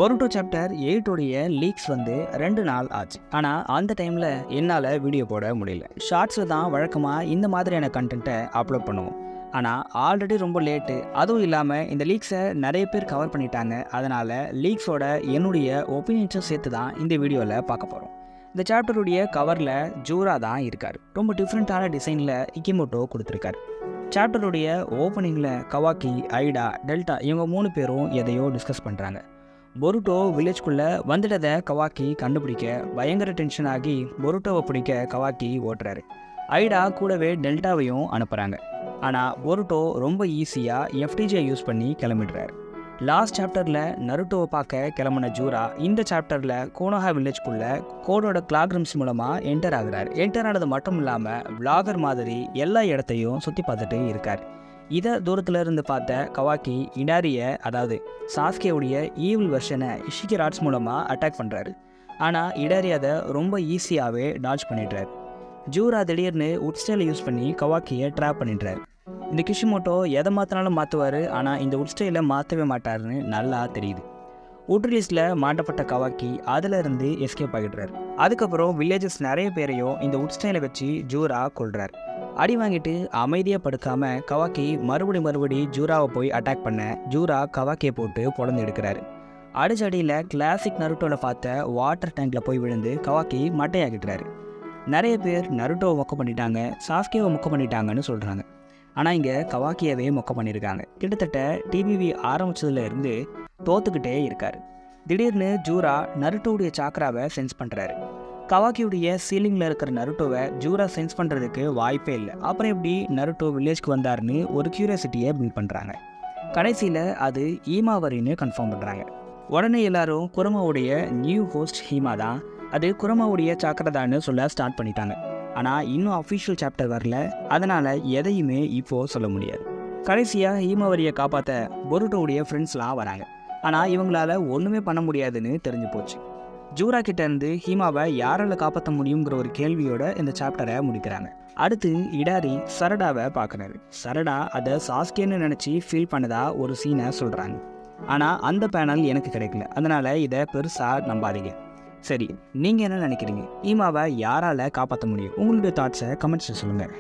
பொருட்டோ chapter 8 உடைய leaks வந்து 2 நாள் ஆச்சு. ஆனால் அந்த டைமில் என்னால் வீடியோ போட முடியல. ஷார்ட்ஸில் தான் வழக்கமாக இந்த மாதிரியான கண்டென்ட்டை அப்லோட் பண்ணுவோம். ஆனால் ஆல்ரெடி ரொம்ப லேட்டு. அதுவும் இல்லாமல் இந்த லீக்ஸை நிறைய பேர் கவர் பண்ணிட்டாங்க. அதனால் லீக்ஸோட என்னுடைய ஒப்பீனியன்ஸும் சேர்த்து தான் இந்த வீடியோவில் பார்க்க போகிறோம். இந்த சாப்டருடைய கவரில் ஜூரா தான் இருக்கார். ரொம்ப டிஃப்ரெண்ட்டான டிசைனில் இக்கிமோட்டோ கொடுத்துருக்காரு. சாப்டருடைய ஓப்பனிங்கில் கவாக்கி, ஐடா, டெல்டா இவங்க 3 பேரும் எதையோ டிஸ்கஸ் பண்ணுறாங்க. பொருட்டோ வில்லேஜ்குள்ளே வந்துட்டதை கவாக்கி கண்டுபிடிக்க பயங்கர டென்ஷன் ஆகி பொருட்டோவை பிடிக்க கவாக்கி ஓட்டுறாரு. ஐடா கூடவே டெல்டாவையும் அனுப்புகிறாங்க. ஆனால் பொருட்டோ ரொம்ப ஈஸியாக எஃப்டிஜியை யூஸ் பண்ணி கிளம்பிடுறாரு. லாஸ்ட் சாப்டரில் நருட்டோவை பார்க்க கிளம்புன ஜூரா இந்த சாப்டரில் கோனோஹா வில்லேஜ்குள்ளே கோடோட கிளாக்ரம்ஸ் மூலமாக என்டர் ஆகுறாரு. என்டர் ஆனது மட்டும் இல்லாமல் விளாகர் மாதிரி எல்லா இடத்தையும் சுற்றி பார்த்துட்டு இருக்கார். இதை தூரத்தில் இருந்து பார்த்த கவாக்கி இடாரியை, அதாவது சாஸ்கேவுடைய ஈவில் வெர்ஷனை இஷிகிராட்ஸ் மூலமாக அட்டாக் பண்ணுறாரு. ஆனால் இடாரி அதை ரொம்ப ஈஸியாகவே டாட்ஜ் பண்ணிடுறாரு. ஜூரா திடீர்னு உட்ஸ்டைலை யூஸ் பண்ணி கவாக்கியை ட்ராப் பண்ணிடுறாரு. இந்த கிஷிமோட்டோ எதை மாற்றினாலும் மாற்றுவார், ஆனால் இந்த உட்ஸ்டைலை மாற்றவே மாட்டாருன்னு நல்லா தெரியுது. உட்ரிலீஸில் மாட்டப்பட்ட கவாக்கி அதிலிருந்து எஸ்கேப் ஆகிடுறாரு. அதுக்கப்புறம் வில்லேஜஸ் நிறைய பேரையும் இந்த உட்ஸ்டைலை வச்சு ஜூரா கொள்றாரு. அடி வாங்கிட்டு அமைதியாக படுக்காமல் கவாக்கி மறுபடி ஜூராவை போய் அட்டாக் பண்ண ஜூரா கவாக்கியை போட்டு பொழந்து எடுக்கிறாரு. அடிச்சடியில் கிளாசிக் நருட்டோவில் பார்த்த வாட்டர் டேங்கில் போய் விழுந்து கவாக்கி மட்டையாகிட்டுறாரு. நிறைய பேர் நருட்டோவை மொக்க பண்ணிட்டாங்க, சாஸ்கேவை மொக்க பண்ணிட்டாங்கன்னு சொல்கிறாங்க. ஆனால் இங்கே கவாக்கியவே மொக்க பண்ணியிருக்காங்க. கிட்டத்தட்ட டிவிவி ஆரம்பித்ததுல இருந்து தோத்துக்கிட்டே இருக்கார். திடீர்னு ஜூரா நருட்டோவுடைய சாக்ராவை சென்ஸ் பண்ணுறாரு. கவாக்கியுடைய சீலிங்கில் இருக்கிற நருட்டோவை ஜூரா சென்ஸ் பண்ணுறதுக்கு வாய்ப்பே இல்லை. அப்புறம் எப்படி நருட்டோ வில்லேஜ்க்கு வந்தாருன்னு ஒரு கியூரியாசிட்டியை பில்ட் பண்ணுறாங்க. கடைசியில் அது ஈமாவரின்னு கன்ஃபார்ம் பண்ணுறாங்க. உடனே எல்லாரும் குரமாவுடைய நியூ ஹோஸ்ட் ஹீமா தான், அது குரமாவுடைய சாக்கரதான்னு சொல்ல ஸ்டார்ட் பண்ணிட்டாங்க. ஆனால் இன்னும் அஃபிஷியல் சாப்டர் வரல, அதனால் எதையுமே இப்போது சொல்ல முடியாது. கடைசியாக ஹீமாவரியை காப்பாற்ற பொருட்டோவுடைய ஃப்ரெண்ட்ஸ்லாம் வராங்க. ஆனால் இவங்களால ஒன்றுமே பண்ண முடியாதுன்னு தெரிஞ்சு போச்சு. ஜூரா கிட்டேருந்து ஹீமாவை யாரால் காப்பாற்ற முடியுங்கிற ஒரு கேள்வியோட இந்த சாப்டரை முடிக்கிறாங்க. அடுத்து இடாரி சரடாவை பார்க்குறாரு. சரடா அதை சாஸ்கேன்னு நினச்சி ஃபீல் பண்ணதா ஒரு சீனை சொல்கிறாங்க. ஆனால் அந்த பேனல் எனக்கு கிடைக்கல, அதனால் இதை பெருசாக நம்பாதீங்க. சரி, நீங்கள் என்ன நினைக்கிறீங்க? ஹீமாவை யாரால் காப்பாற்ற முடியும்? உங்களுடைய தாட்ஸை கமெண்ட்ஸில் சொல்லுங்கள்.